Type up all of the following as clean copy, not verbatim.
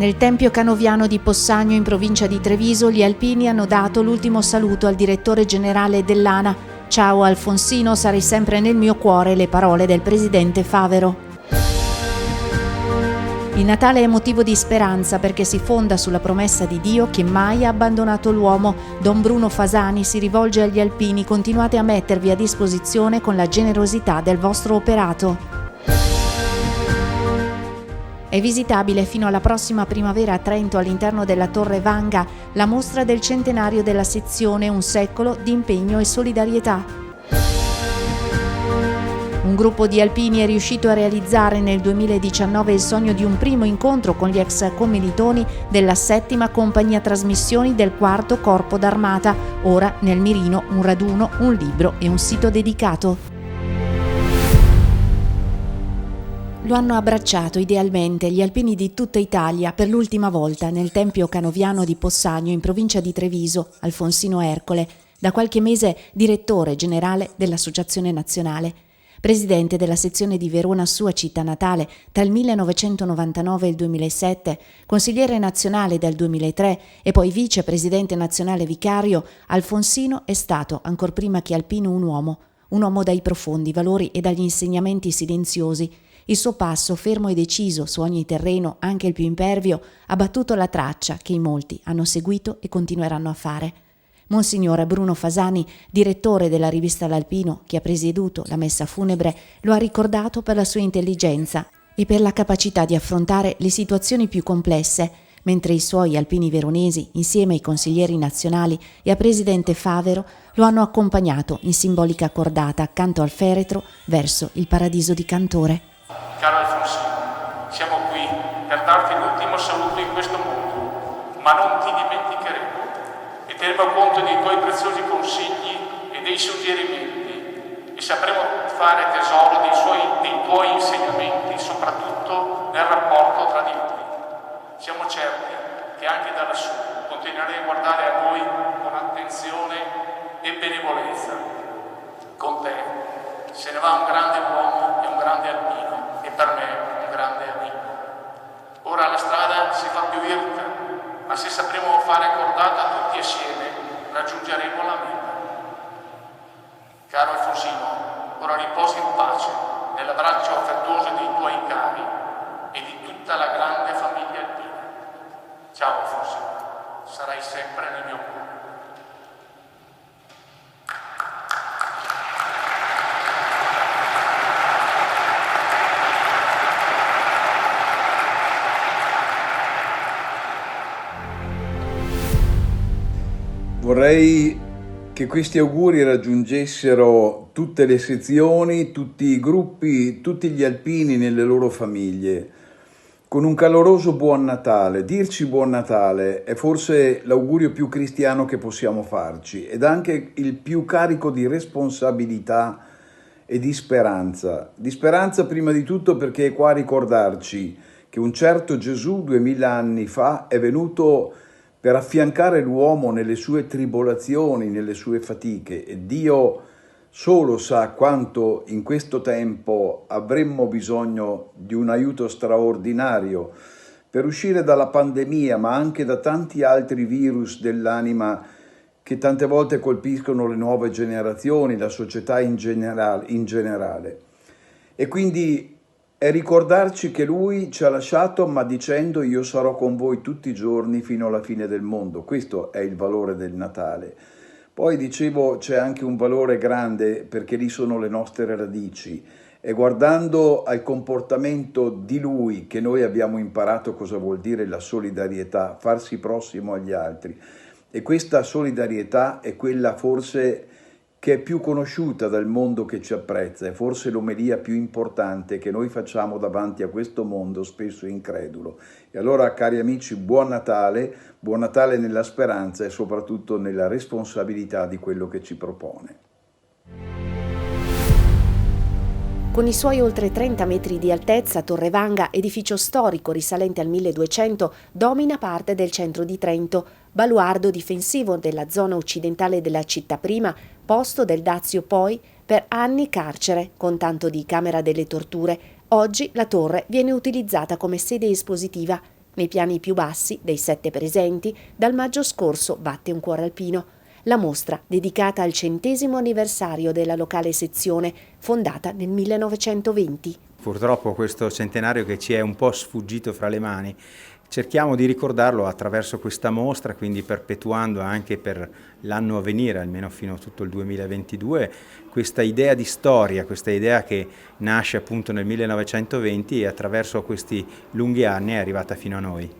Nel Tempio Canoviano di Possagno, in provincia di Treviso, gli alpini hanno dato l'ultimo saluto al direttore generale dell'ANA. Ciao Alfonsino, sarai sempre nel mio cuore, le parole del presidente Favero. Il Natale è motivo di speranza perché si fonda sulla promessa di Dio che mai ha abbandonato l'uomo. Don Bruno Fasani si rivolge agli alpini: continuate a mettervi a disposizione con la generosità del vostro operato. È visitabile fino alla prossima primavera a Trento, all'interno della Torre Vanga, la mostra del centenario della sezione Un secolo di impegno e solidarietà. Un gruppo di alpini è riuscito a realizzare nel 2019 il sogno di un primo incontro con gli ex commilitoni della 7ª compagnia trasmissioni del 4° Corpo d'Armata. Ora nel mirino un raduno, un libro e un sito dedicato. Lo hanno abbracciato idealmente gli alpini di tutta Italia per l'ultima volta nel Tempio Canoviano di Possagno, in provincia di Treviso, Alfonsino Ercole, da qualche mese direttore generale dell'Associazione Nazionale, presidente della sezione di Verona, sua città natale, tra il 1999 e il 2007, consigliere nazionale dal 2003 e poi vicepresidente nazionale vicario. Alfonsino è stato, ancor prima che alpino, un uomo dai profondi valori e dagli insegnamenti silenziosi. Il suo passo, fermo e deciso su ogni terreno, anche il più impervio, ha battuto la traccia che in molti hanno seguito e continueranno a fare. Monsignor Bruno Fasani, direttore della rivista L'Alpino, che ha presieduto la messa funebre, lo ha ricordato per la sua intelligenza e per la capacità di affrontare le situazioni più complesse, mentre i suoi alpini veronesi, insieme ai consiglieri nazionali e a presidente Favero, lo hanno accompagnato in simbolica cordata accanto al feretro verso il paradiso di Cantore. Caro Alfonsino, siamo qui per darti l'ultimo saluto in questo mondo, ma non ti dimenticheremo e terremo conto dei tuoi preziosi consigli e dei suggerimenti e sapremo fare tesoro dei tuoi insegnamenti, soprattutto nel rapporto tra di noi. Siamo certi che anche da lassù continuerai a guardare a noi con attenzione e benevolenza. Con te se ne va un grande uomo e un grande alpino, e per me un grande amico. Ora la strada si fa più irta, ma se sapremo fare cordata tutti assieme, raggiungeremo la meta. Caro Alfonsino, ora riposi in pace nell'abbraccio affettuoso dei tuoi cari e di tutta la grande famiglia alpina. Ciao Alfonsino, sarai sempre nel mio cuore. Vorrei che questi auguri raggiungessero tutte le sezioni, tutti i gruppi, tutti gli alpini nelle loro famiglie, con un caloroso buon Natale. Dirci buon Natale è forse l'augurio più cristiano che possiamo farci ed anche il più carico di responsabilità e di speranza. Di speranza prima di tutto perché è qua a ricordarci che un certo Gesù 2000 anni fa è venuto per affiancare l'uomo nelle sue tribolazioni, nelle sue fatiche, e Dio solo sa quanto in questo tempo avremmo bisogno di un aiuto straordinario per uscire dalla pandemia, ma anche da tanti altri virus dell'anima che tante volte colpiscono le nuove generazioni, la società in generale. E quindi è ricordarci che Lui ci ha lasciato, ma dicendo: io sarò con voi tutti i giorni fino alla fine del mondo. Questo è il valore del Natale. Poi dicevo c'è anche un valore grande perché lì sono le nostre radici e guardando al comportamento di Lui che noi abbiamo imparato cosa vuol dire la solidarietà, farsi prossimo agli altri, e questa solidarietà è quella forse che è più conosciuta dal mondo che ci apprezza, è forse l'omelia più importante che noi facciamo davanti a questo mondo spesso incredulo. E allora, cari amici, buon Natale nella speranza e soprattutto nella responsabilità di quello che ci propone. Con i suoi oltre 30 metri di altezza, Torre Vanga, edificio storico risalente al 1200, domina parte del centro di Trento, baluardo difensivo della zona occidentale della città prima, posto del Dazio poi, per anni carcere, con tanto di camera delle torture. Oggi la torre viene utilizzata come sede espositiva. Nei piani più bassi, dei 7 presenti, dal maggio scorso batte un cuore alpino. La mostra, dedicata al 100° anniversario della locale sezione, fondata nel 1920. Purtroppo questo centenario che ci è un po' sfuggito fra le mani, cerchiamo di ricordarlo attraverso questa mostra, quindi perpetuando anche per l'anno a venire, almeno fino a tutto il 2022, questa idea di storia, questa idea che nasce appunto nel 1920 e attraverso questi lunghi anni è arrivata fino a noi.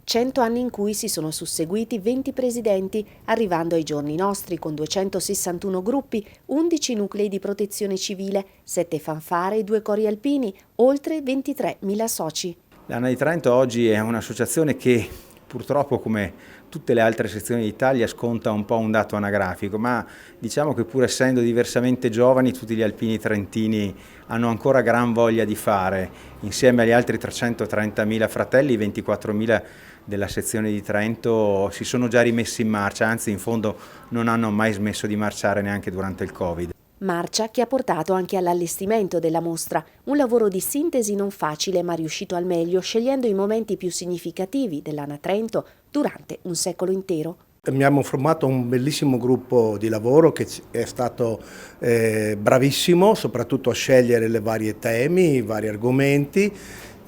100 anni in cui si sono susseguiti 20 presidenti, arrivando ai giorni nostri con 261 gruppi, 11 nuclei di protezione civile, 7 fanfare e 2 cori alpini, oltre 23.000 soci. L'Anna di Trento oggi è un'associazione che purtroppo, come tutte le altre sezioni d'Italia, sconta un po' un dato anagrafico, ma diciamo che pur essendo diversamente giovani, tutti gli alpini trentini hanno ancora gran voglia di fare. Insieme agli altri 330.000 fratelli, i 24.000 della sezione di Trento si sono già rimessi in marcia, anzi in fondo non hanno mai smesso di marciare neanche durante il Covid. Marcia che ha portato anche all'allestimento della mostra, un lavoro di sintesi non facile ma riuscito al meglio, scegliendo i momenti più significativi dell'Anna Trento durante un secolo intero. Abbiamo formato un bellissimo gruppo di lavoro che è stato bravissimo, soprattutto a scegliere le varie temi, i vari argomenti,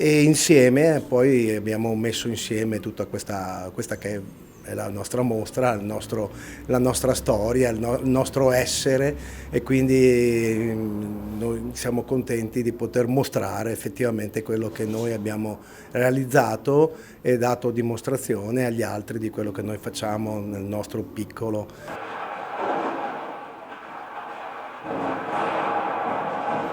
e insieme poi abbiamo messo insieme tutta questa che è la nostra mostra, la nostra storia, il nostro essere, e quindi noi siamo contenti di poter mostrare effettivamente quello che noi abbiamo realizzato e dato dimostrazione agli altri di quello che noi facciamo nel nostro piccolo.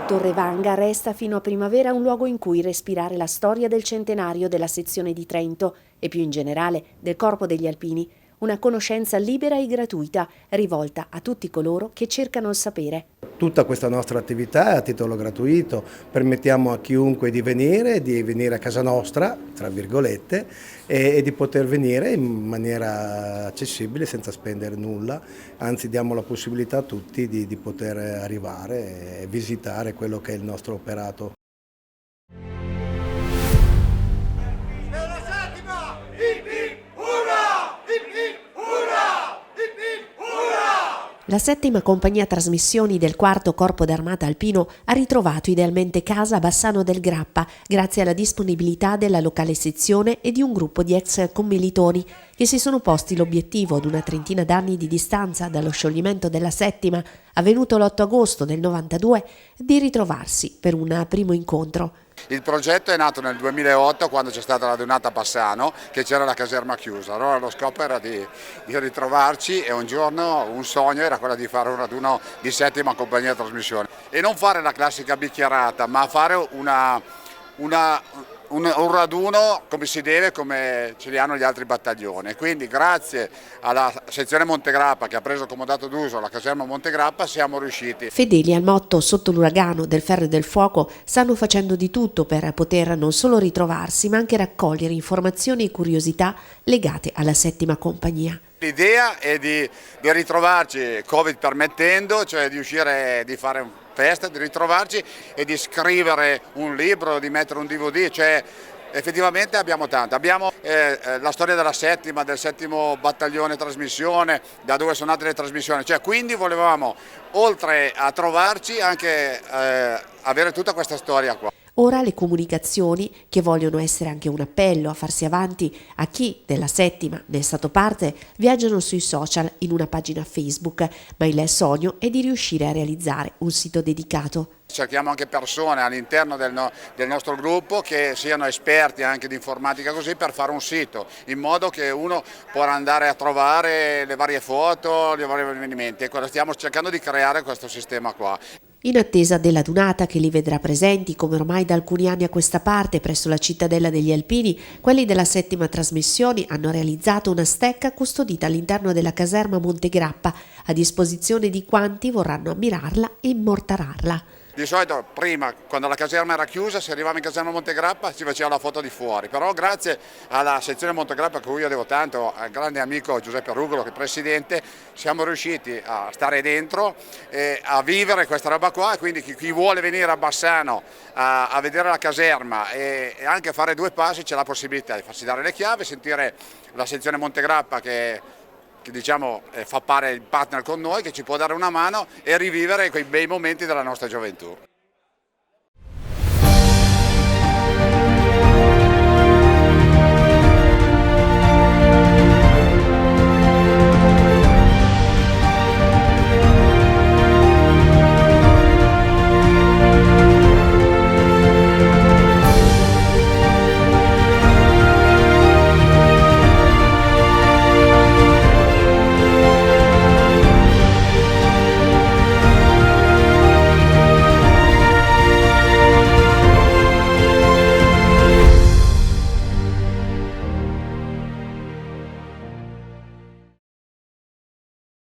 Torrevanga resta fino a primavera un luogo in cui respirare la storia del centenario della sezione di Trento e più in generale del Corpo degli Alpini, una conoscenza libera e gratuita rivolta a tutti coloro che cercano il sapere. Tutta questa nostra attività è a titolo gratuito, permettiamo a chiunque di venire a casa nostra, tra virgolette, e di poter venire in maniera accessibile senza spendere nulla, anzi diamo la possibilità a tutti di poter arrivare e visitare quello che è il nostro operato. La 7ª compagnia trasmissioni del 4° Corpo d'Armata Alpino ha ritrovato idealmente casa a Bassano del Grappa grazie alla disponibilità della locale sezione e di un gruppo di ex commilitoni che si sono posti l'obiettivo, ad una trentina d'anni di distanza dallo scioglimento della 7ª, avvenuto l'8 agosto del 92, di ritrovarsi per un primo incontro. Il progetto è nato nel 2008 quando c'è stata la radunata a Bassano, che c'era la caserma chiusa. Allora lo scopo era di ritrovarci, e un giorno un sogno era quello di fare un raduno di 7ª compagnia di trasmissione e non fare la classica bicchierata, ma fare un raduno come si deve, come ce li hanno gli altri battaglioni. Quindi grazie alla sezione Montegrappa, che ha preso comodato d'uso la caserma Montegrappa, siamo riusciti. Fedeli al motto "sotto l'uragano del ferro e del fuoco", stanno facendo di tutto per poter non solo ritrovarsi ma anche raccogliere informazioni e curiosità legate alla 7ª compagnia. L'idea è di ritrovarci, Covid permettendo, cioè di uscire, di fare un festa, di ritrovarci e di scrivere un libro, di mettere un DVD, cioè effettivamente abbiamo tanto. Abbiamo la storia della 7ª, del 7° battaglione trasmissione, da dove sono nate le trasmissioni, cioè quindi volevamo, oltre a trovarci, anche avere tutta questa storia qua. Ora le comunicazioni, che vogliono essere anche un appello a farsi avanti a chi della 7ª ne è stato parte, viaggiano sui social in una pagina Facebook, ma il sogno è di riuscire a realizzare un sito dedicato. Cerchiamo anche persone all'interno del nostro gruppo che siano esperti anche di informatica, così, per fare un sito, in modo che uno può andare a trovare le varie foto, i vari avvenimenti. Ecco, stiamo cercando di creare questo sistema qua. In attesa della dunata che li vedrà presenti, come ormai da alcuni anni a questa parte, presso la cittadella degli Alpini, quelli della 7ª trasmissioni hanno realizzato una stecca custodita all'interno della caserma Montegrappa, a disposizione di quanti vorranno ammirarla e immortalarla. Di solito prima, quando la caserma era chiusa, si arrivava in caserma Montegrappa si faceva la foto di fuori, però grazie alla sezione Montegrappa, a cui io devo tanto, al grande amico Giuseppe Rugolo che è presidente, siamo riusciti a stare dentro e a vivere questa roba qua, e quindi chi vuole venire a Bassano a vedere la caserma e anche fare due passi c'è la possibilità di farsi dare le chiavi, sentire la sezione Montegrappa che diciamo fa fare il partner con noi, che ci può dare una mano e rivivere quei bei momenti della nostra gioventù.